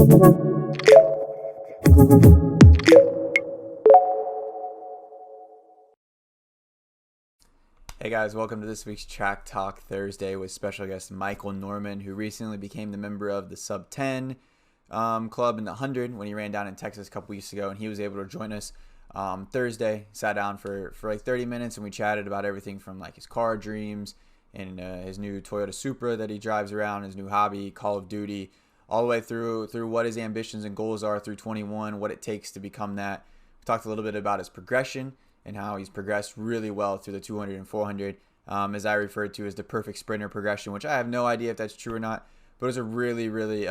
Hey guys, welcome to this week's Track Talk Thursday with special guest Michael Norman, who recently became the member of the Sub 10 club in the 100 when he ran down in Texas a couple weeks ago, and he was able to join us Thursday. Sat down for like 30 minutes, and we chatted about everything from like his car dreams and his new Toyota Supra that he drives around, his new hobby, Call of Duty, all the way through what his ambitions and goals are through 21, what it takes to become that. We talked a little bit about his progression and how he's progressed really well through the 200 and 400, as I referred to as the perfect sprinter progression, which I have no idea if that's true or not, but it was a really, really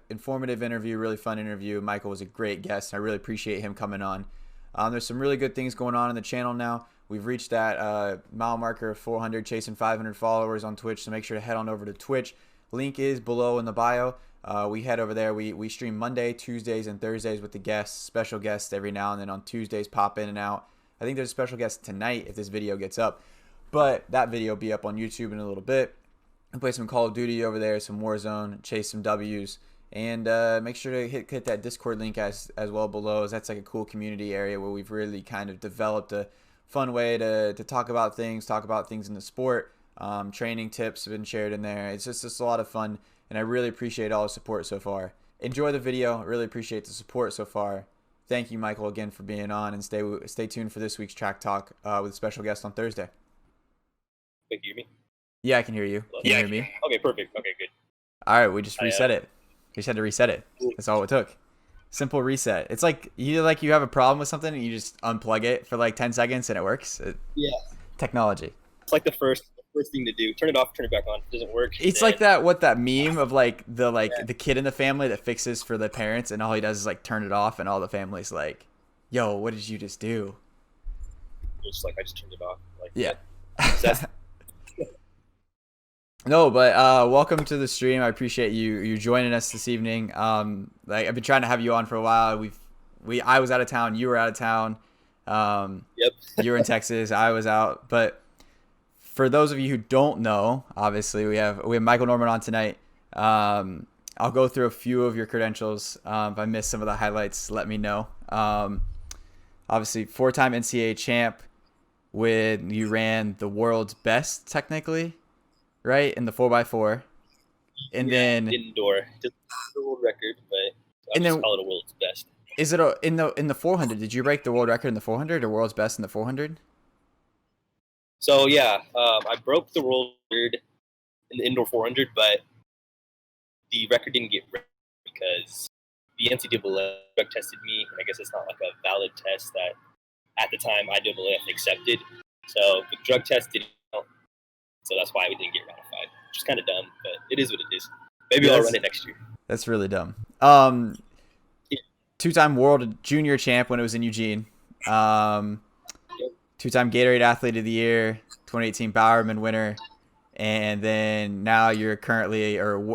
informative interview, really fun interview. Michael was a great guest. I really appreciate him coming on. There's some really good things going on in the channel now. We've reached that mile marker of 400, chasing 500 followers on Twitch, so make sure to head on over to Twitch. Link is below in the bio. We head over there. We stream Monday, Tuesdays, and Thursdays with the guests, special guests every now and then. On Tuesdays, pop in and out. I think there's a special guest tonight if this video gets up, but that video will be up on YouTube in a little bit. I'll play some Call of Duty over there, some Warzone, chase some W's, and make sure to hit that Discord link as well below, as that's like a cool community area where we've really kind of developed a fun way to talk about things in the sport. Training tips have been shared in there. It's just a lot of fun, and I really appreciate all the support so far. Enjoy the video. I really appreciate the support so far. Thank you, Michael, again for being on, and stay tuned for this week's Track Talk with a special guest on Thursday. Can you hear me? Yeah, I can hear you. Can you hear me? Okay, perfect. Okay, good. All right, we just reset it. We just had to reset it. That's all it took. Simple reset. It's like you have a problem with something and you just unplug it for like 10 seconds and it works. Yeah. Technology. It's like the first thing to do. Turn it off, turn it back on. It doesn't work. It's like that meme of like the kid in the family that fixes for the parents, and all he does is like turn it off, and all the family's like, "Yo, what did you just do?" It's like I just turned it off. Like, yeah. That's No, but welcome to the stream. I appreciate you joining us this evening. Like I've been trying to have you on for a while. I was out of town. You were out of town. Yep. You were in Texas. I was out, but. For those of you who don't know, obviously we have Michael Norman on tonight. I'll go through a few of your credentials. If I miss some of the highlights, let me know. Obviously, 4-time NCAA champ. You ran the world's best, technically, right, in the 4x4, and then indoor, just the world record, but I just call it a world's best. Is it in the 400? Did you break the world record in the 400 or world's best in the 400? So yeah, I broke the world record in the indoor 400, but the record didn't get read because the NCAA drug tested me, and I guess it's not like a valid test that at the time IAAF accepted. So the drug test didn't count, so that's why we didn't get ratified, which is kind of dumb, but it is what it is. Maybe I'll run it next year. That's really dumb. 2-time world junior champ when it was in Eugene. 2-time Gatorade Athlete of the Year, 2018 Bowerman winner, and then now you're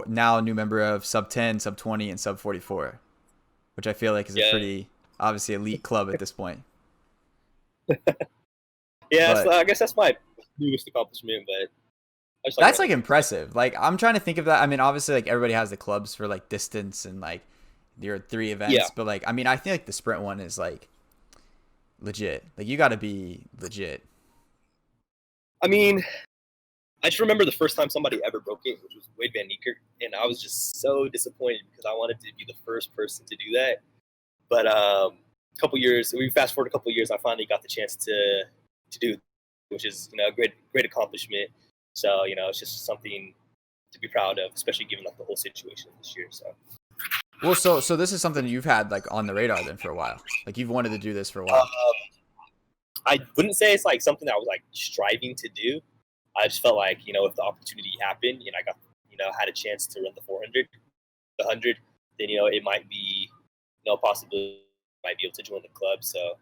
now a new member of Sub 10, Sub 20, and Sub 44, which I feel like is a pretty obviously elite club at this point. Yeah, so I guess that's my newest accomplishment, but that's like impressive. Like I'm trying to think of that. I mean, obviously, like everybody has the clubs for like distance and like your 3 events, but like I mean, I think like the sprint one is like legit. Like you got to be legit. I mean, I just remember the first time somebody ever broke it, which was Wade Van Niekerk, and I was just so disappointed because I wanted to be the first person to do that. But we fast forward a couple years, I finally got the chance to do, which is a great accomplishment. So it's just something to be proud of, especially given like the whole situation this year. So. Well, so this is something you've had like on the radar then for a while. Like you've wanted to do this for a while. I wouldn't say it's like something I was like striving to do. I just felt like if the opportunity happened and I got had a chance to run the 400, the 100, then it might be possibly might be able to join the club. So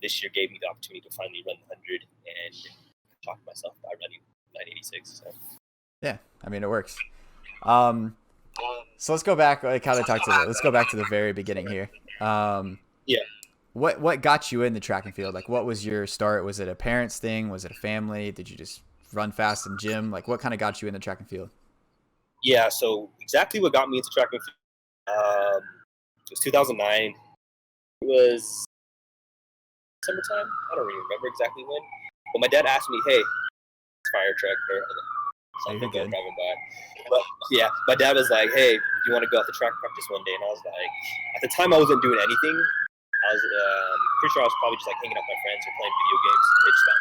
this year gave me the opportunity to finally run the 100 and talk myself by running 986. So. Yeah, I mean it works. So let's go back. Let's go back to the very beginning here. Yeah. What got you in the track and field? Like, what was your start? Was it a parents thing? Was it a family? Did you just run fast in gym? Like, what kind of got you in the track and field? Yeah. So exactly what got me into track and field. It was 2009. It was summertime. I don't really remember exactly when. But my dad asked me, "Hey, fire truck or something You're good. driving by." But yeah, my dad was like, "Hey, do you want to go out to track practice one day?" And I was like, at the time I wasn't doing anything. I was pretty sure I was probably just like hanging out with my friends or playing video games. They just got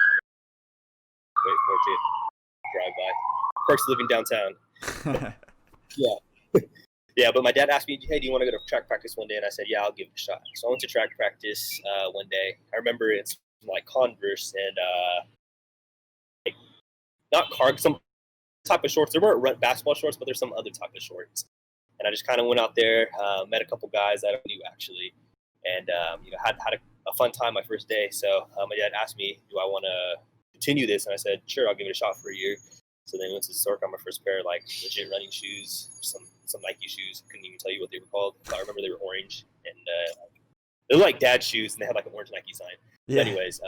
wait for it to drive by. Perks of living downtown. Yeah. Yeah, but my dad asked me, "Hey, do you want to go to track practice one day?" And I said, "Yeah, I'll give it a shot." So I went to track practice one day. I remember it's like Converse and like not some type of shorts. There weren't basketball shorts, but there's some other type of shorts. And I just kind of went out there, met a couple guys that I knew actually, and had a fun time my first day. So my dad asked me, "Do I want to continue this?" And I said, "Sure, I'll give it a shot for a year." So then I went to the store, got my first pair of like legit running shoes, some Nike shoes. Couldn't even tell you what they were called. But I remember they were orange, and they were like dad shoes, and they had like an orange Nike sign. Yeah. But anyways,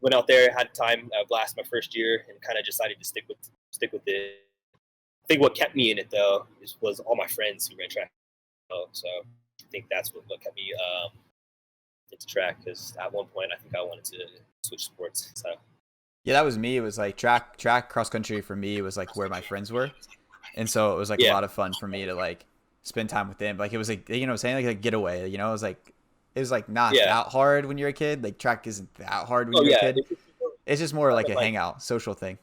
went out there, had time, blast my first year, and kind of decided to stick with it. I think what kept me in it though was all my friends who ran track. So I think that's what kept me into track, because at one point I think I wanted to switch sports. So Yeah, that was me. It was like track cross country for me was like where my friends were. And so it was like a yeah, lot of fun for me to like spend time with them. Like it was like, you know, saying like a getaway, you know, it was like not yeah, that hard when you're a kid. Like track isn't that hard when oh you're a yeah. kid. It's just more like a Like hangout, social thing.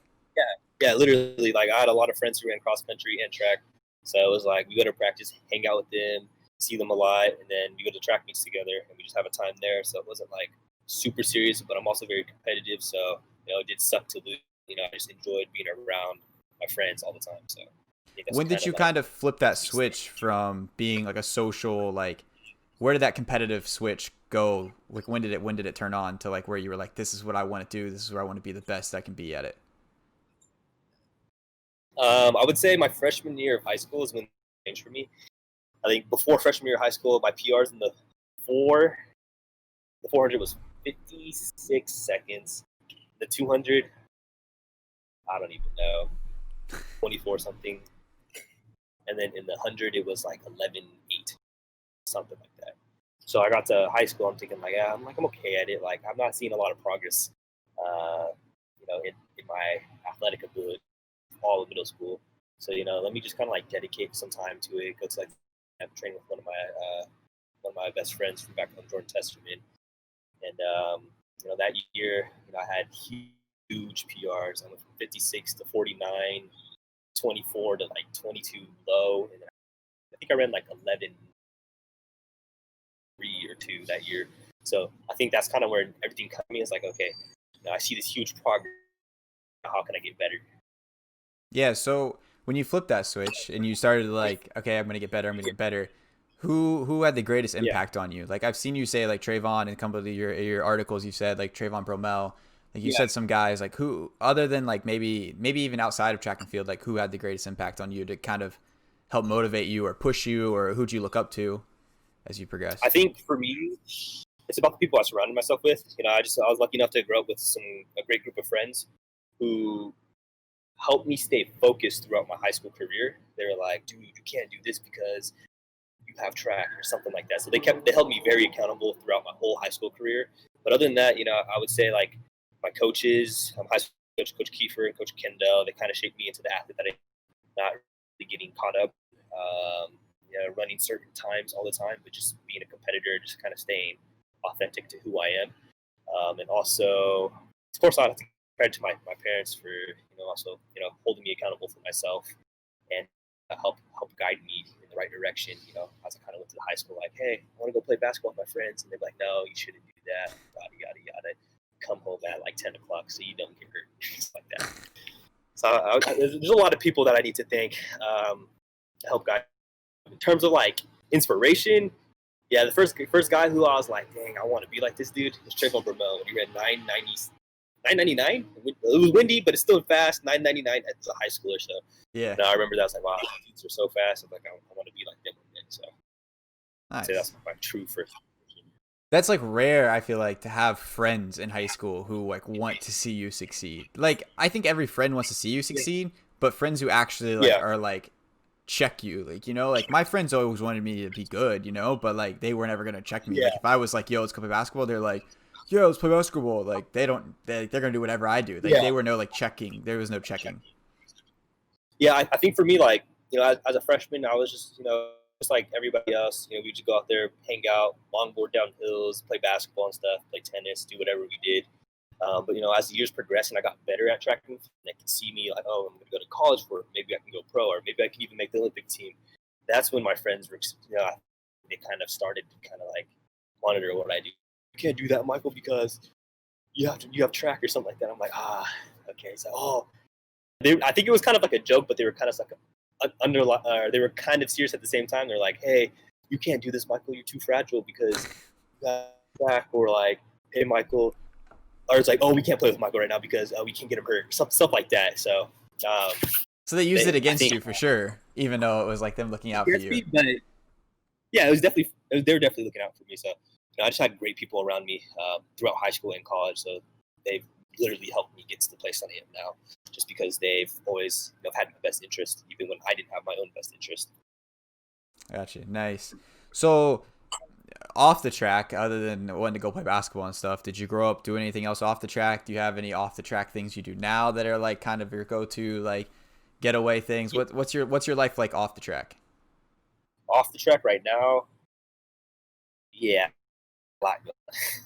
yeah, literally. Like I had a lot of friends who ran cross country and track, so it was like we go to practice, hang out with them, see them a lot, and then we go to track meets together, and we just have a time there. So it wasn't like super serious, but I'm also very competitive, so it did suck to lose. I just enjoyed being around my friends all the time. So I think that's When did you like kind of flip that switch from being like a social, like where did that competitive switch go? Like when did it turn on to like where you were like, this is what I want to do. This is where I want to be the best I can be at it. I would say my freshman year of high school is when it changed for me. I think before freshman year of high school, my PRs in the 400 was 56 seconds. The 200, I don't even know, 24 something. And then in the 100, it was like 11.8, something like that. So I got to high school, I'm thinking like, yeah, I'm okay at it. Like I'm not seeing a lot of progress, in my athletic ability all of middle school. So let me just kind of like dedicate some time to it. Go to like train with one of my best friends from back home, Jordan Testerman, and that year I had huge PRs. I went from 56 to 49, 24 to like 22 low, and then I think I ran like 11.3 or 2 that year. So I think that's kind of where everything coming is like, okay, I see this huge progress. How can I get better? Yeah, so when you flipped that switch and you started like, okay, I'm gonna get better, I'm gonna get better. Who had the greatest Yeah, impact on you? Like I've seen you say like Trayvon and a couple of your articles you said like Trayvon Bromell. Like you yeah. said some guys like who other than like maybe even outside of track and field, like who had the greatest impact on you to kind of help motivate you or push you, or who'd you look up to as you I progressed? think for me, it's about the people I surrounded myself with. I was lucky enough to grow up with a great group of friends who helped me stay focused throughout my high school career. They were like, "Dude, you can't do this because you have track or something like that." So they held me very accountable throughout my whole high school career. But other than that, I would say like my coaches, high school Coach Kiefer and Coach Kendall, they kind of shaped me into the athlete that I'm not really getting caught up. Running certain times all the time, but just being a competitor, just kind of staying authentic to who I am. And also, of course, I have to credit to my parents for also holding me accountable for myself and help guide me in the right direction. As I kind of went to the high school, like, hey, I want to go play basketball with my friends, and they're like, no, you shouldn't do that. Yada yada yada. Come home at like 10 o'clock so you don't get hurt, just like that. So there's a lot of people that I need to thank to help guide. In terms of like inspiration, yeah, the first guy who I was like, dang, I want to be like this dude was Trayvon Bromell. He ran 999. It was windy, but it's still fast. 999 as a high schooler. So Yeah. I remember that. I was like, wow, these dudes are so fast. I'm like, I want to be like them. So I'd say Nice. that's my true first. That's like rare, I feel like, to have friends in high school who like want to see you succeed. Like I think every friend wants to see you Yeah. succeed, but friends who actually like Yeah. are like check you. Like, you know, like my friends always wanted me to be good, you know, but like they were never gonna check me. Yeah, Like if I was like, yo, let's go play basketball, they're like, yo, let's play basketball. Like they're gonna do whatever I do. Like yeah, they were no like checking. There was no checking. yeah. I think for me, like, as a freshman, I was just, just like everybody else. We just go out there, hang out, longboard down hills, play basketball and stuff, play tennis, do whatever we did. But as the years progressed and I got better at track and they could see me like, oh, I'm going to go to college for it. Maybe I can go pro, or maybe I can even make the Olympic team. That's when my friends were, they kind of started to kind of like monitor what I do. You can't do that, Michael, because you have track or something like that. I'm like, okay. So, I think it was kind of like a joke, but they were kind of like they were kind of serious at the same time. They're like, hey, you can't do this, Michael. You're too fragile because you got track, or like, hey, Michael. Or it's like, oh, we can't play with Michael right now because we can't get him hurt. Stuff like that. So, so they used it against you for sure, even though it was like them looking out for you. But yeah, they were definitely looking out for me. So, I just had great people around me throughout high school and college. So they've literally helped me get to the place I am now, just because they've always had my best interest, even when I didn't have my own best interest. Gotcha. Nice. So off the track, other than wanting to go play basketball and stuff, did you grow up doing anything else off the track? Do you have any off the track things you do now that are like kind of your go-to like getaway things? What's your life like off the track? Off the track right now, yeah, a lot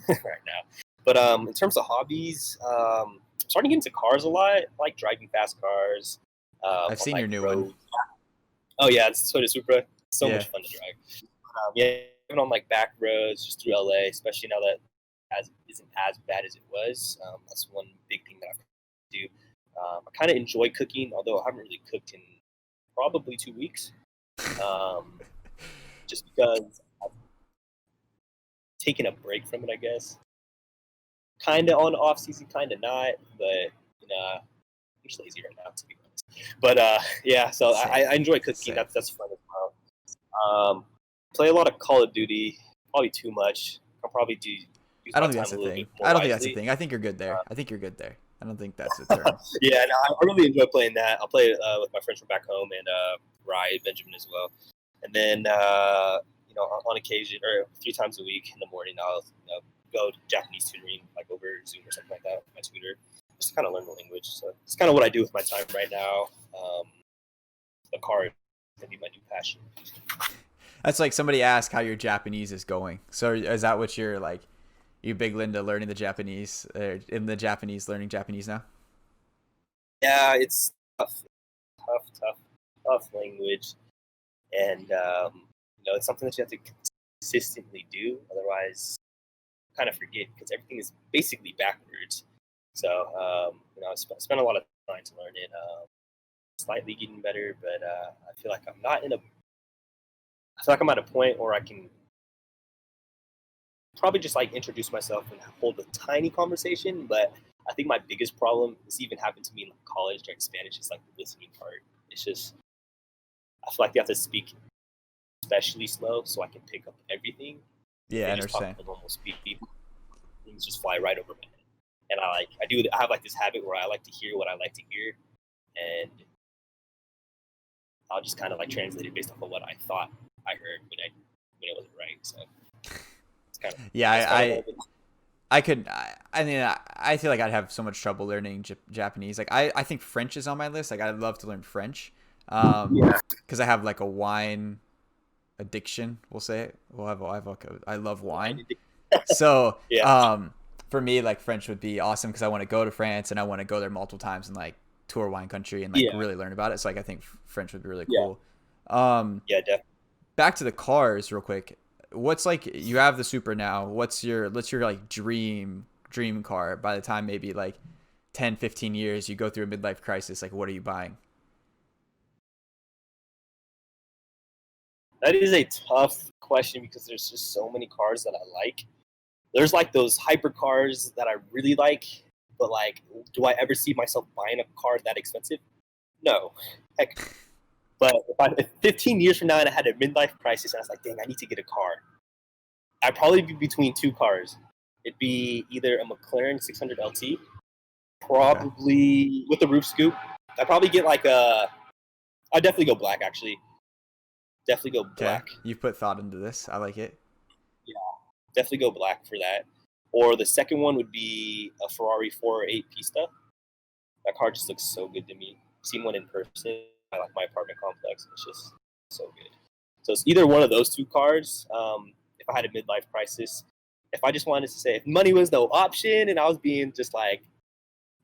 right now. But in terms of hobbies, I'm starting to get into cars a lot. I like driving fast cars. I've seen your new one. Oh yeah, it's Toyota Supra. So Yeah. much fun to drive. Yeah, even on like back roads just through LA, especially now that isn't as bad as it was. That's one big thing that I do. I kind of enjoy cooking, although I haven't really cooked in probably 2 weeks. Just because I've taken a break from it, I guess. Kind of on off season, kind of not, but I'm just lazy right now, to be honest. But yeah, so I enjoy cooking. That's fun as well. Play a lot of Call of Duty, probably too much. I'll probably use I don't my think time that's a a little thing. bit more I don't think wisely. that's a thing. I think you're good there. I don't think that's a term. Yeah, no, I really enjoy playing that. I'll play with my friends from back home and Ryan, Benjamin as well. And then on occasion or 3 times a week in the morning, I'll go to Japanese tutoring, like over Zoom or something like that with my tutor, just to kind of learn the language. So it's kind of what I do with my time right now. The car is gonna be my new passion. That's like somebody asked how your Japanese is going. So is that what you're like? You big into learning the Japanese, in the Japanese, learning Japanese now? Yeah, it's tough language, and it's something that you have to consistently do. Otherwise, you kind of forget because everything is basically backwards. So I spent a lot of time to learn it. Slightly getting better, but I feel like I feel like I'm at a point where I can probably just like introduce myself and hold a tiny conversation. But I think my biggest problem, this even happened to me in college during Spanish, is like the listening part. It's just, I feel like you have to speak especially slow so I can pick up everything. Yeah, I Just talk understand. at normal speed, things just fly right over my head. And I have like this habit where I like to hear what I like to hear, and I'll just kind of like translate it based off of what I thought I heard when it wasn't right. So it's kind of Yeah, I could. I mean, I feel like I'd have so much trouble learning Japanese. Like, I think French is on my list. Like, I'd love to learn French. yeah. Because I have like a wine addiction. We'll say it. I love wine. So, Yeah. for me, like French would be awesome because I want to go to France and I want to go there multiple times and like tour wine country and like Yeah. really learn about it. So, like, I think French would be really Yeah. cool. Yeah, definitely. Back to the cars real quick. What's like you have the Supra now? What's your like dream car by the time maybe like 10, 15 years you go through a midlife crisis? Like, what are you buying? That is a tough question because there's just so many cars that I like. There's like those hyper cars that I really like, but like, do I ever see myself buying a car that expensive? No. Heck. But if 15 years from now and I had a midlife crisis and I was like, dang, I need to get a car, I'd probably be between 2 cars. It'd be either a McLaren 600 LT, Okay. probably with a roof scoop. I'd probably get like I'd definitely go black actually. Definitely go Okay, black. you've put thought into this. I like it. Yeah, definitely go black for that. Or the second one would be a Ferrari 408 Pista. That car just looks so good to me. I've seen one in person at like my apartment complex. It's just so good. So it's either one of those two cars. If I had a midlife crisis, if I just wanted to say if money was no option and I was being just like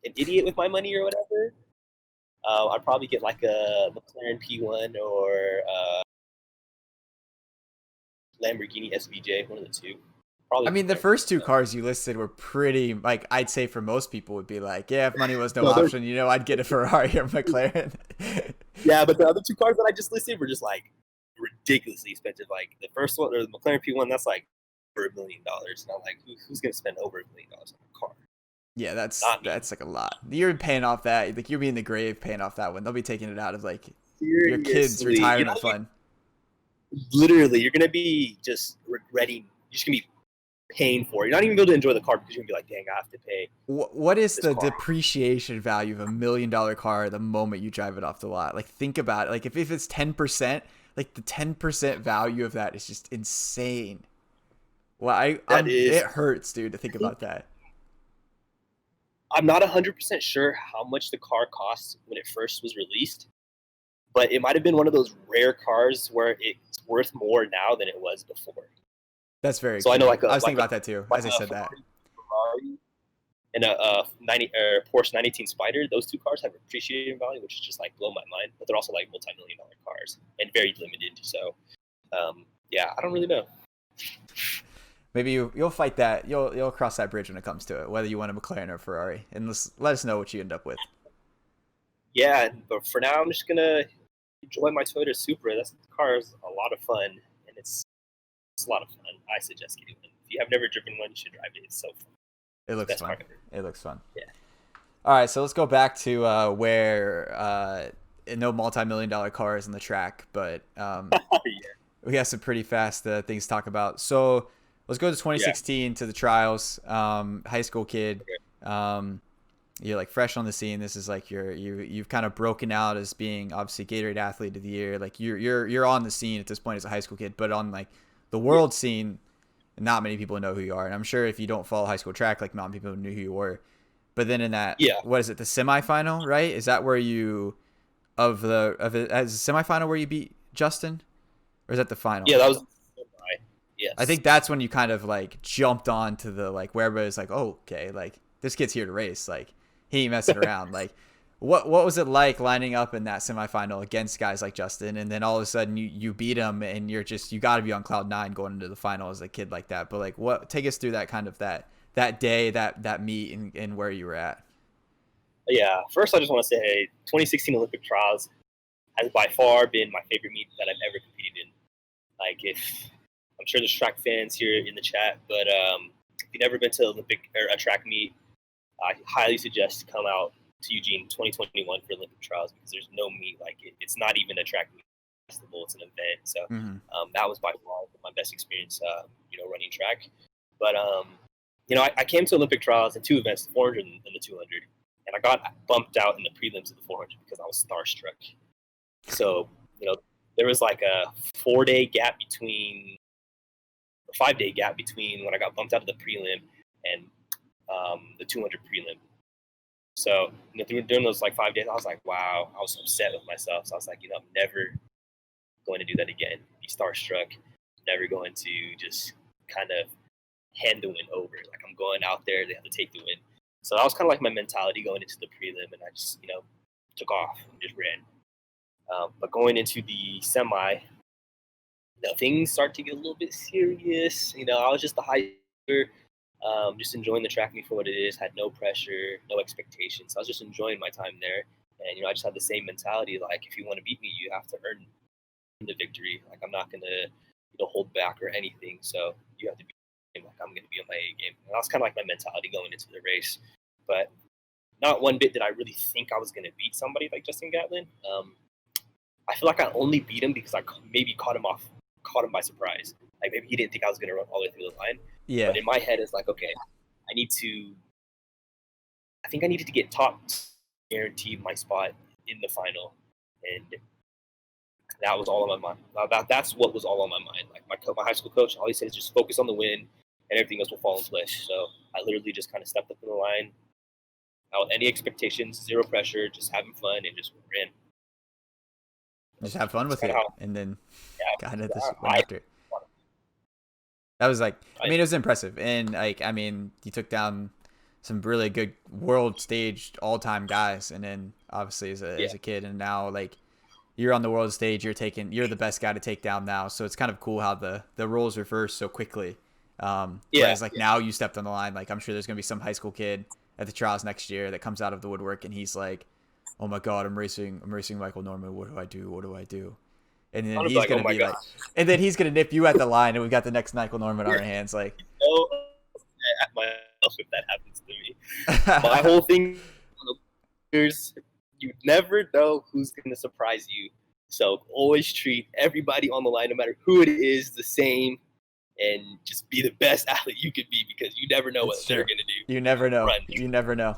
an idiot with my money or whatever, I'd probably get like a McLaren P1 or Lamborghini SVJ, one of the two. I Probably mean, the McLaren first two P1 though. cars you listed were pretty, like, I'd say for most people would be like, yeah, if money was no No, they're option, I'd get a Ferrari or McLaren. yeah, but the other two cars that I just listed were just like ridiculously expensive. Like the first one, or the McLaren P1, that's like over $1 million, and I'm like, who's gonna spend over $1 million on a car? Yeah, that's Not me. that's like a lot. You're paying off that, like you're be in the grave paying off that one. They'll be taking it out of like your kids' Seriously, retirement fund. literally, you're gonna be just regretting. You're just gonna be paying for it. You're not even gonna be able to enjoy the car because you're gonna be like, dang, I have to pay What is this the car. depreciation value of $1 million car the moment you drive it off the lot? Like, think about it. Like, if it's 10%, like the 10% value of that is just insane. Well, That it is, hurts, dude, to I think think about that. I'm not 100% sure how much the car cost when it first was released, but it might have been one of those rare cars where it's worth more now than it was before. That's very So I know true. I was thinking about that too like as I a said that. Ferrari and a 90 or Porsche 918 Spider. Those two cars have appreciated in value, which is just like blow my mind. But they're also like multi-million-dollar cars and very limited. So yeah, I don't really know. Maybe you'll fight that. You'll cross that bridge when it comes to it, whether you want a McLaren or a Ferrari, and let us know what you end up with. Yeah, but for now, I'm just gonna enjoy my Toyota Supra. That car is a lot of fun, and it's a lot of fun. I suggest getting one. If you have never driven one, you should drive it. It's so fun. It It's the looks best car fun. ever. It looks fun. Yeah. All right, so let's go back to where no multi-million-dollar cars on the track, but we have some pretty fast things to talk about. So let's go to Yeah. 2016 to the trials. High school kid. Okay. You're like fresh on the scene. This is like you've kind of broken out as being obviously Gatorade Athlete of the Year. Like you're on the scene at this point as a high school kid, but on like the Yeah. world scene, not many people know who you are. And I'm sure if you don't follow high school track, like not many people knew who you were. But then in that, Yeah. what is it, the semifinal, right? Is that where you of it as a semifinal where you beat Justin, or is that the final? Yeah. That was. I Yes. think that's when you kind of like jumped on to the like where everybody's like, oh, okay, like this kid's here to race. Like he ain't messing around. Like what was it like lining up in that semifinal against guys like Justin, and then all of a sudden you beat him, and you got to be on cloud nine going into the final as a kid like that. But like what take us through that kind of that day that meet and where you were at. Yeah. First, I just want to say 2016 Olympic trials has by far been my favorite meet that I've ever competed in. Like, if I'm sure there's track fans here in the chat, but if you've never been to Olympic or a track meet, I highly suggest come out to Eugene 2021 for Olympic trials because there's no meet like it. It's not even a track meet festival; it's an event. So Mm-hmm. that was by far my best experience, running track. But I came to Olympic trials in two events, the 400 and the 200, and I got bumped out in the prelims of the 400 because I was starstruck. So there was like a 4-day gap between, a 5-day gap between when I got bumped out of the prelim and the 200 prelim. So during those like 5 days, I was like, wow, I was upset with myself. So I was like, I'm never going to do that again. Be starstruck, never going to just kind of hand the win over. Like I'm going out there, they have to take the win. So that was kind of like my mentality going into the prelim, and I just took off and just ran. But going into the semi, things start to get a little bit serious. I was just a high schooler, just enjoying the track meet for what it is. Had no pressure, no expectations. I was just enjoying my time there, and I just had the same mentality. Like, if you want to beat me, you have to earn the victory. Like, I'm not gonna hold back or anything. So you have to be like I'm gonna be on my A game. And that was kind of like my mentality going into the race. But not one bit did I really think I was gonna beat somebody like Justin Gatlin. I feel like I only beat him because I maybe caught him by surprise. Like maybe he didn't think I was going to run all the way through the line. Yeah. But in my head, it's like, okay, I think I needed to get top, guaranteed my spot in the final. And That was all on my mind. That's what was all on my mind. Like my high school coach always says, just focus on the win, and everything else will fall in place. So I literally just kind of stepped up in the line without any expectations, zero pressure, just having fun, and just ran. Just have fun That's with kind of it, how. and then Yeah, kind of just went after it. That was like, I mean, it was impressive, and like, I mean, you took down some really good world stage all time guys, and then obviously as a kid, and now like you're on the world stage, you're the best guy to take down now. So it's kind of cool how the roles reverse so quickly. Whereas like now you stepped on the line, like I'm sure there's gonna be some high school kid at the trials next year that comes out of the woodwork and he's like, oh my god, I'm racing Michael Norman. What do I do? What do I do? And then he's like, gonna oh my be god. like, and then he's gonna nip you at the line, and we've got the next Michael Norman on our hands. Like, Oh, at myself if that happens to me. My whole thing is you never know who's going to surprise you. So always treat everybody on the line, no matter who it is, the same, and just be the best athlete you can be because you never know what they're going to do. You never know. Run. You never know.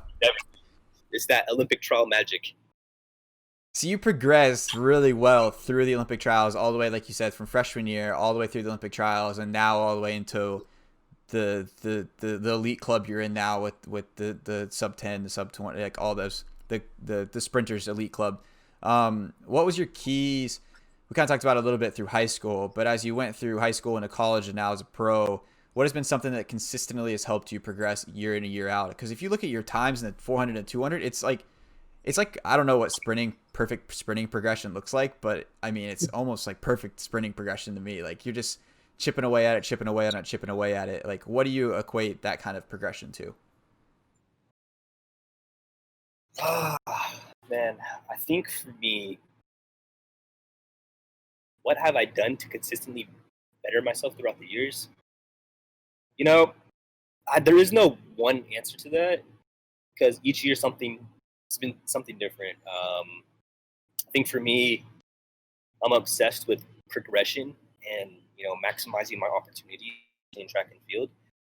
It's that Olympic trial magic. So you progressed really well through the Olympic trials, all the way, like you said, from freshman year all the way through the Olympic trials, and now all the way into the elite club you're in now with the sub 10, the sub 20, like all those the sprinters elite club. What was your keys? We kind of talked about it a little bit through high school, but as you went through high school into college and now as a pro, what has been something that consistently has helped you progress year in and year out? Because if you look at your times in the 400 and 200, it's like I don't know what perfect sprinting progression looks like, but I mean it's almost like perfect sprinting progression to me. Like you're just chipping away at it, chipping away at it, chipping away at it. Like what do you equate that kind of progression to? Man, I think for me, what have I done to consistently better myself throughout the years? You know, there is no one answer to that because each year it's been something different. I think for me, I'm obsessed with progression and maximizing my opportunity in track and field.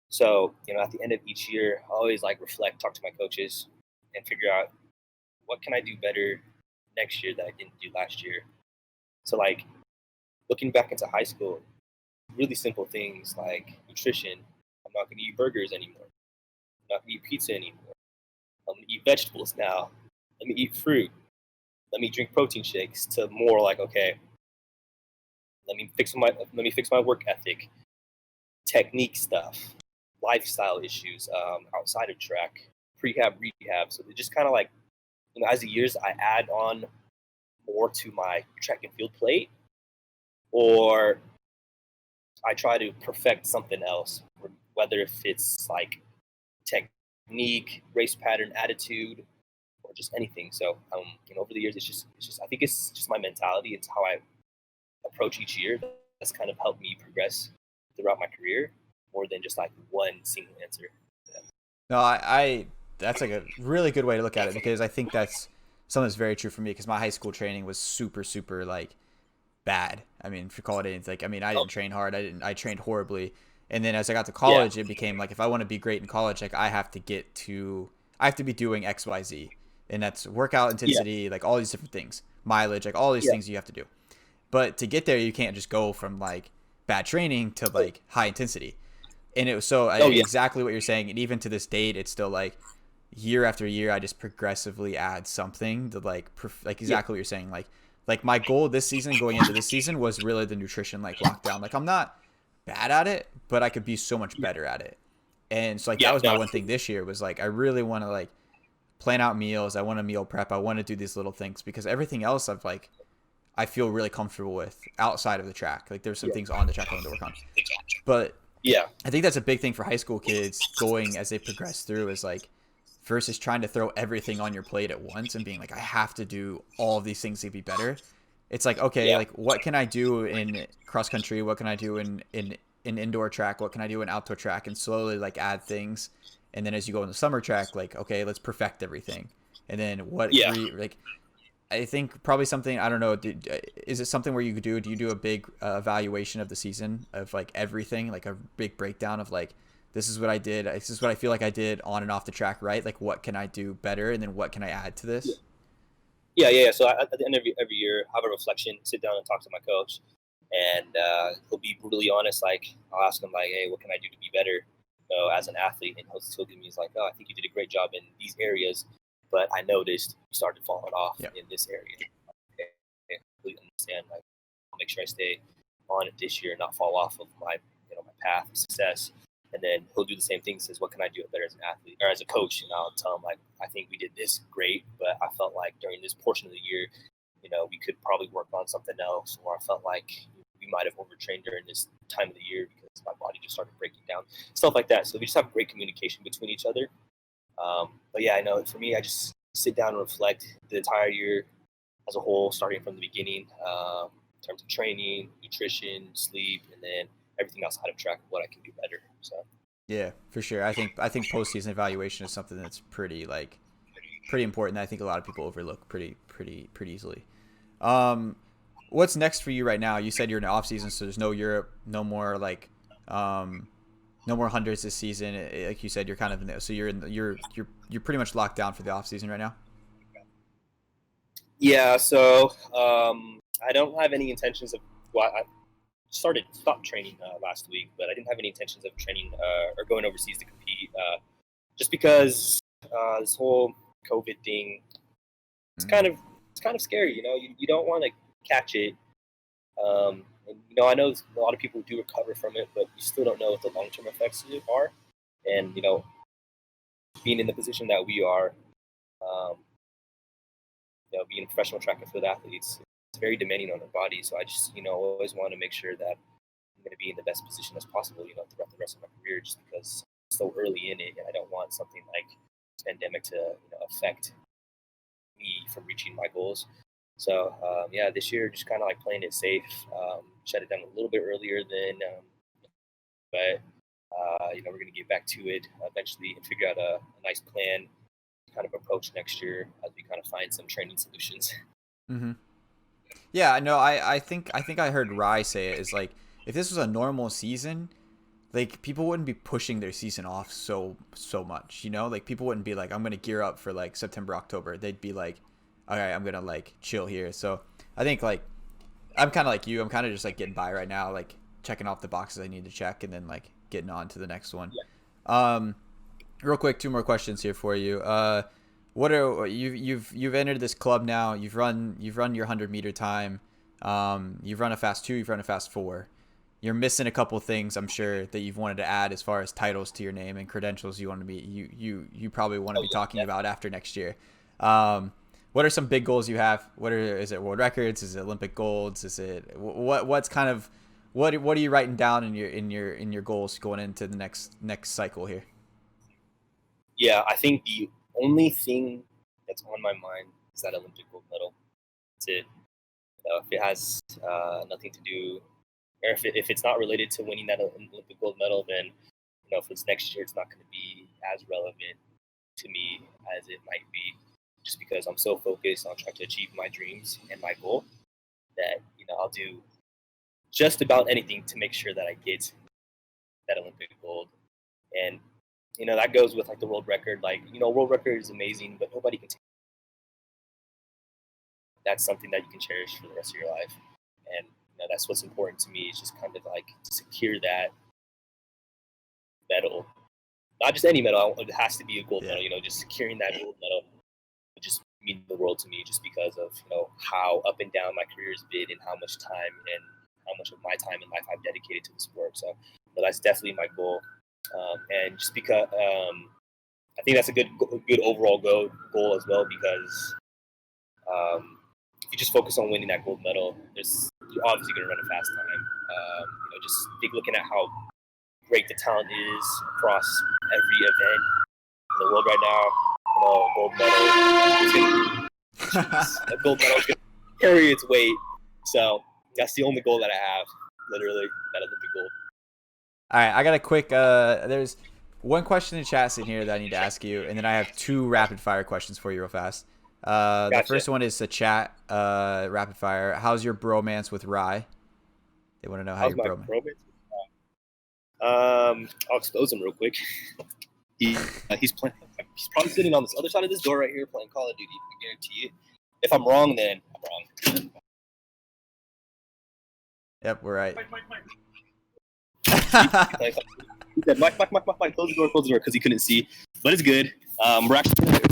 So at the end of each year, I always like reflect, talk to my coaches, and figure out what can I do better next year that I didn't do last year. So like looking back into high school, really simple things like nutrition. I'm not going to eat burgers anymore. I'm not going to eat pizza anymore. I'm going to eat vegetables now. Let me eat fruit. Let me drink protein shakes. To more like, okay, let me fix my work ethic, technique stuff, lifestyle issues outside of track, prehab, rehab. So they just kind of like, as the years I add on more to my track and field plate, or I try to perfect something else, whether if it's like technique, race pattern, attitude, or just anything. So, over the years, it's just I think it's just my mentality. It's how I approach each year that's kind of helped me progress throughout my career more than just like one single answer. Yeah. No, I that's like a really good way to look at it because I think that's something that's very true for me because my high school training was super like bad. I mean, if you call it anything, like I mean, I didn't train hard. I trained horribly. And then as I got to college, it became like if I want to be great in college, like I have to be doing XYZ. And that's workout intensity, like all these different things, mileage, like all these things you have to do. But to get there, you can't just go from like bad training to like high intensity. And it was exactly what you're saying. And even to this date, it's still like year after year, I just progressively add something to like exactly what you're saying. Like my goal this season, going into this season, was really the nutrition like lockdown. Like I'm not bad at it, but I could be so much better at it. And so like that was my one thing this year was like I really want to like plan out meals. I want to meal prep. I want to do these little things because everything else I feel really comfortable with outside of the track. Like there's some things on the track I want to work on. But I think that's a big thing for high school kids going as they progress through is like versus trying to throw everything on your plate at once and being like, I have to do all of these things to be better. It's like, okay, like what can I do in cross country? What can I do in indoor track? What can I do in outdoor track? And slowly like add things. And then as you go in the summer track, like, okay, let's perfect everything. And then like, I think probably something, I don't know, is it something where do you do a big evaluation of the season of like everything, like a big breakdown of like, this is what I did. This is what I feel like I did on and off the track, right? Like what can I do better? And then what can I add to this? Yeah. So at the end of every year, have a reflection, sit down and talk to my coach, and he'll be brutally honest. Like I'll ask him like, "Hey, what can I do to be better, as an athlete?" And he'll give me like, "Oh, I think you did a great job in these areas, but I noticed you started falling off Yeah. in this area." Okay, I completely understand. Like, I'll make sure I stay on it this year, not fall off of my my path of success. And then he'll do the same thing. Says, "What can I do better as an athlete or as a coach?" And I'll tell him like, "I think we did this great, but I felt like during this portion of the year, we could probably work on something else, or I felt like we might have overtrained during this time of the year because my body just started breaking down, stuff like that." So we just have great communication between each other. But yeah, I know for me, I just sit down and reflect the entire year as a whole, starting from the beginning, in terms of training, nutrition, sleep, and then everything outside of track, what I can do better. So Yeah, for sure. I think postseason evaluation is something that's pretty important that I think a lot of people overlook pretty easily. Um, what's next for you right now? You said you're in the off season, so there's no Europe, no more um, no more hundreds this season. Like you said, you're kind of in the, so you're pretty much locked down for the off season right now. yeah, so I don't have any intentions of. Well, I stopped training last week, but I didn't have any intentions of training or going overseas to compete, just because this whole COVID thing. It's kind of scary. You don't want to catch it. And I know a lot of people do recover from it, but you still don't know what the long term effects of it are. And being in the position that we are, um, being a professional track and field athletes, it's very demanding on our body. So I just always want to make sure that I'm going to be in the best position as possible, throughout the rest of my career, just because I'm so early in it, and I don't want something like this pandemic to affect me from reaching my goals. So yeah, this year just kind of like playing it safe. Shut it down a little bit earlier than, but we're going to get back to it eventually and figure out a nice plan, kind of approach next year as we kind of find some training solutions. Mm-hmm. Yeah, no, I think I heard Rye say it is like if this was a normal season, like people wouldn't be pushing their season off so much, like people wouldn't be like I'm gonna gear up for like September October. They'd be like, all right, I'm gonna like chill here. So I think like I'm kind of like you. I'm kind of just like getting by right now, like checking off the boxes I need to check, and then like getting on to the next one. Yeah. Um, real quick, two more questions here for you. What are you've entered this club now? You've run your 100-meter time. You've run a fast 2. You've run a fast 4. You're missing a couple things, I'm sure, that you've wanted to add as far as titles to your name and credentials you want to be you probably want to Oh be yeah, talking yeah. about after next year. Um, what are some big goals you have? Is it world records? Is it Olympic golds? Is it what's kind of what are you writing down in your goals going into the next cycle here? Yeah, I think the only thing that's on my mind is that Olympic gold medal. That's it. If it has nothing to do, or if it's not related to winning that Olympic gold medal, then if it's next year, it's not going to be as relevant to me as it might be, just because I'm so focused on trying to achieve my dreams and my goal that I'll do just about anything to make sure that I get that Olympic gold. And that goes with like the world record. Like world record is amazing, but nobody can take. That's something that you can cherish for the rest of your life. And that's what's important to me, is just kind of like to secure that medal. Not just any medal, it has to be a gold Yeah. medal. Just securing that gold medal would just mean the world to me, just because of how up and down my career has been, and how much time and how much of my time in life I've dedicated to the sport. So that's definitely my goal. And just because I think that's a good overall goal as well, because if you just focus on winning that gold medal, you're obviously going to run a fast time. Just looking at how great the talent is across every event in the world right now. Gold medal is going a gold medal is going to carry its weight. So that's the only goal that I have, literally, that Olympic gold. All right, I got a quick. There's one question in chat in here that I need to ask you, and then I have two rapid fire questions for you, real fast. The Gotcha. first one is a chat rapid fire. How's your bromance with Rye? They want to know how How's your my bromance. bromance? I'll expose him real quick. He's playing. He's probably sitting on this other side of this door right here playing Call of Duty. I guarantee you. If I'm wrong, then I'm wrong. Yep, we're right. He said, Mike, close the door, because he couldn't see. But it's good. We're actually going to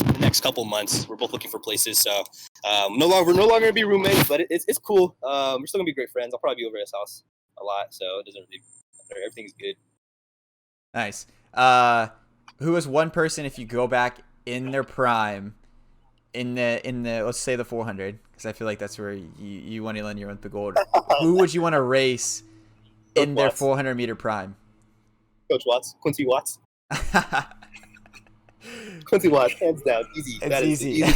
the next couple months. We're both looking for places, so no longer gonna be roommates, but it's cool. We're still gonna be great friends. I'll probably be over at his house a lot, so it doesn't really matter. Everything's good. Nice. Who is one person, if you go back in their prime, in the let's say the 400, because I feel like that's where you want to land your Olympic gold. Who would you want to race in their 400 meter prime? Coach Watts, Quincy Watts. Quincy Watts, hands down, easy. It's that easy. Is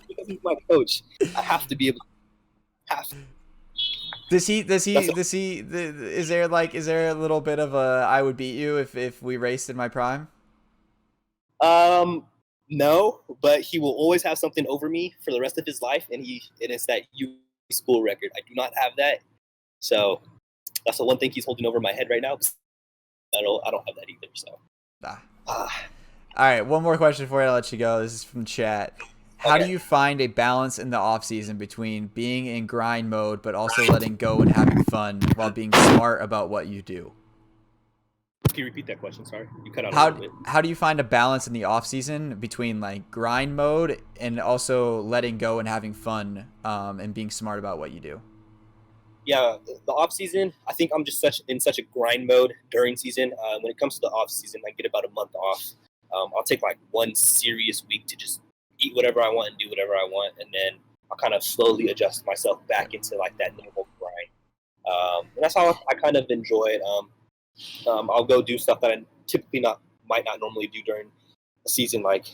because he's my coach, I have to be able. Is there a little bit of a I would beat you if we raced in my prime? No, but he will always have something over me for the rest of his life, and it's that school record. I do not have that, so that's the one thing he's holding over my head right now. I don't have that either. So. All right, one more question before I let you go. This is from chat. How do you find a balance in the off season between being in grind mode but also letting go and having fun while being smart about what you do? Can you repeat that question? Sorry, you cut out. How do you find a balance in the off season between like grind mode and also letting go and having fun, and being smart about what you do? Yeah, the off season, I think I'm just in such a grind mode during season. When it comes to the off season, I get about a month off. I'll take like one serious week to just eat whatever I want and do whatever I want, and then I'll kind of slowly adjust myself back into like that normal grind. And that's how I kind of enjoy it. I'll go do stuff that I typically might not normally do during the season, like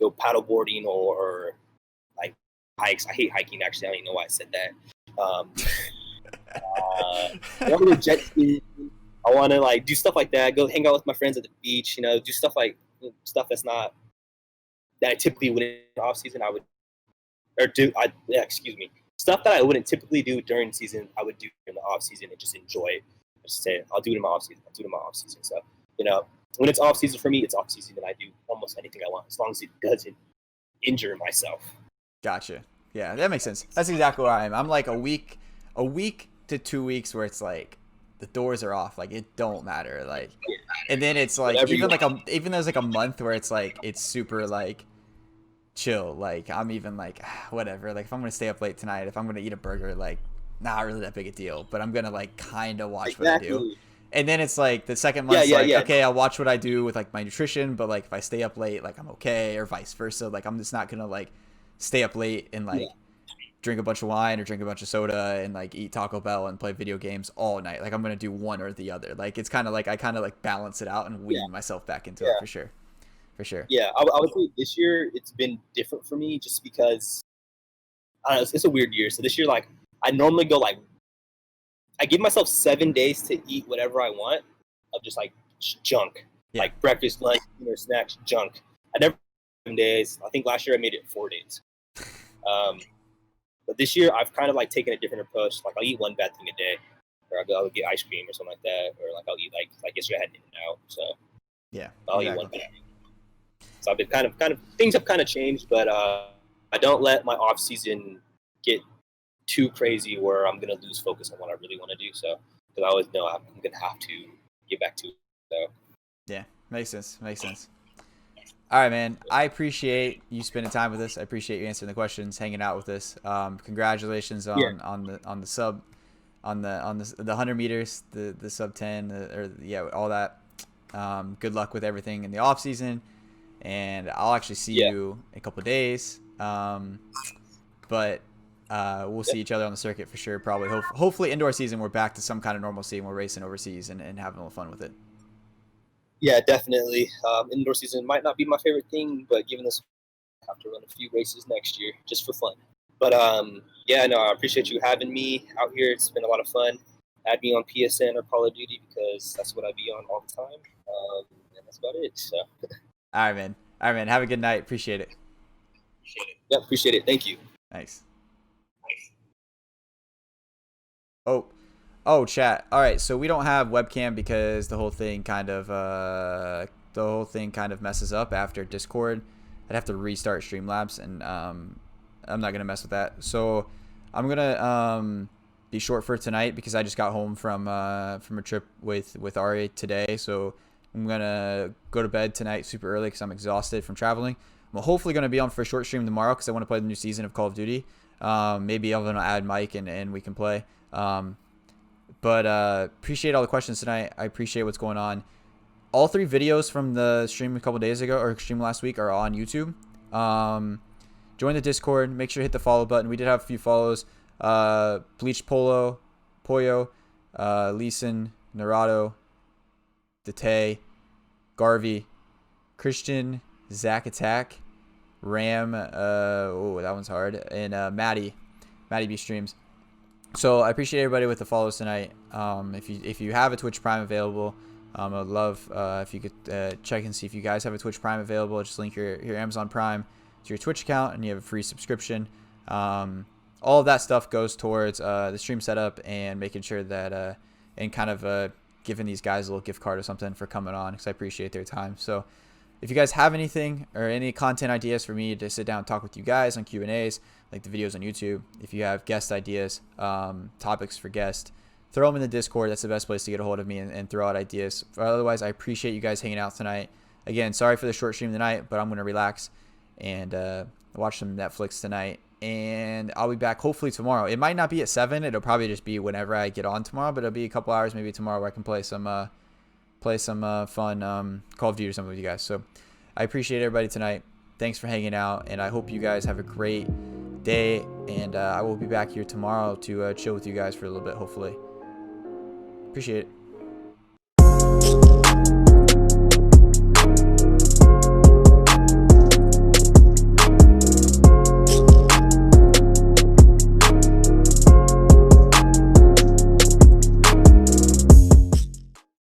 go paddle boarding or like hikes. I hate hiking, actually. I don't even know why I said that. I want to jet ski. I want to like do stuff like that. Go hang out with my friends at the beach. Do stuff that's not that I typically would in the off season. Stuff that I wouldn't typically do during season. I would do in the off season and just enjoy it. Just say I'll do it in my off season. So when it's off season for me, it's off season, and I do almost anything I want as long as it doesn't injure myself. Gotcha. Yeah, that makes sense. That's exactly where I am. I'm like a week to 2 weeks where it's like the doors are off, like it don't matter, like, and then it's like even there's like a month where it's like it's super like chill, like I'm even like whatever, like if I'm gonna stay up late tonight, if I'm gonna eat a burger, like not really that big a deal, but I'm gonna like kind of watch what I do. And then it's like the second month, okay, I'll watch what I do with like my nutrition, but like if I stay up late, like I'm okay, or vice versa. Like I'm just not gonna like stay up late and like drink a bunch of wine or drink a bunch of soda and like eat Taco Bell and play video games all night. Like I'm gonna do one or the other. Like it's kind of like I kind of like balance it out and wean myself back into it for sure. Yeah, I would say this year it's been different for me just because I don't know, it's a weird year. So this year, like I normally go like I give myself 7 days to eat whatever I want of just like junk, like breakfast, lunch, dinner, snacks, junk. I never 7 days. I think last year I made it 4 days. But this year I've kind of like taken a different approach. Like I'll eat one bad thing a day, or I'll get ice cream or something like that, or like I'll eat like yesterday I had In-N-Out, so I'll eat one bad thing. So I've been kind of things have kind of changed, but I don't let my off season get too crazy where I'm gonna lose focus on what I really want to do. So because I always know I'm gonna have to get back to it. So yeah, makes sense. All right, man. I appreciate you spending time with us. I appreciate you answering the questions, hanging out with us. Congratulations on the sub, on the 100 meters, the sub 10, all that. Good luck with everything in the off season, and I'll actually see you in a couple of days. But we'll see each other on the circuit for sure. Probably, hopefully, indoor season we're back to some kind of normalcy and we're racing overseas and having a little fun with it. Yeah, definitely. Indoor season might not be my favorite thing, but given this, I have to run a few races next year just for fun. But I appreciate you having me out here. It's been a lot of fun. Add me on PSN or Call of Duty because that's what I be on all the time. And that's about it. So. All right, man. Have a good night. Appreciate it. Yeah, appreciate it. Thank you. Thanks. Oh, chat. All right, so we don't have webcam because the whole thing kind of messes up after Discord. I'd have to restart Streamlabs, and I'm not gonna mess with that. So I'm gonna be short for tonight because I just got home from a trip with Ari today. So I'm gonna go to bed tonight super early because I'm exhausted from traveling. I'm hopefully gonna be on for a short stream tomorrow because I want to play the new season of Call of Duty. Maybe I'm gonna add Mike and we can play. But appreciate all the questions tonight. I appreciate what's going on. All 3 videos from the stream a couple days ago or stream last week are on YouTube. Join the Discord. Make sure to hit the follow button. We did have a few follows. Bleach Polo, Poyo, Leeson, Narado, Dete, Garvey, Christian, Zach Attack, Ram. Oh, that one's hard. And Maddie B streams. So I appreciate everybody with the follows tonight. If you have a Twitch Prime available, I would love if you could check and see if you guys have a Twitch Prime available. Just link your Amazon Prime to your Twitch account, and you have a free subscription. All of that stuff goes towards the stream setup and making sure that and kind of giving these guys a little gift card or something for coming on, because I appreciate their time. So if you guys have anything or any content ideas for me to sit down and talk with you guys on Q&As, like the videos on YouTube, if you have guest ideas, topics for guests, throw them in the Discord. That's the best place to get a hold of me and throw out ideas. Otherwise, I appreciate you guys hanging out tonight. Again, sorry for the short stream tonight, but I'm going to relax and watch some Netflix tonight. And I'll be back hopefully tomorrow. It might not be at 7. It'll probably just be whenever I get on tomorrow, but it'll be a couple hours maybe tomorrow where I can play some fun Call of Duty or something with you guys. So I appreciate everybody tonight. Thanks for hanging out, and I hope you guys have a great day. And I will be back here tomorrow to chill with you guys for a little bit, hopefully. Appreciate it.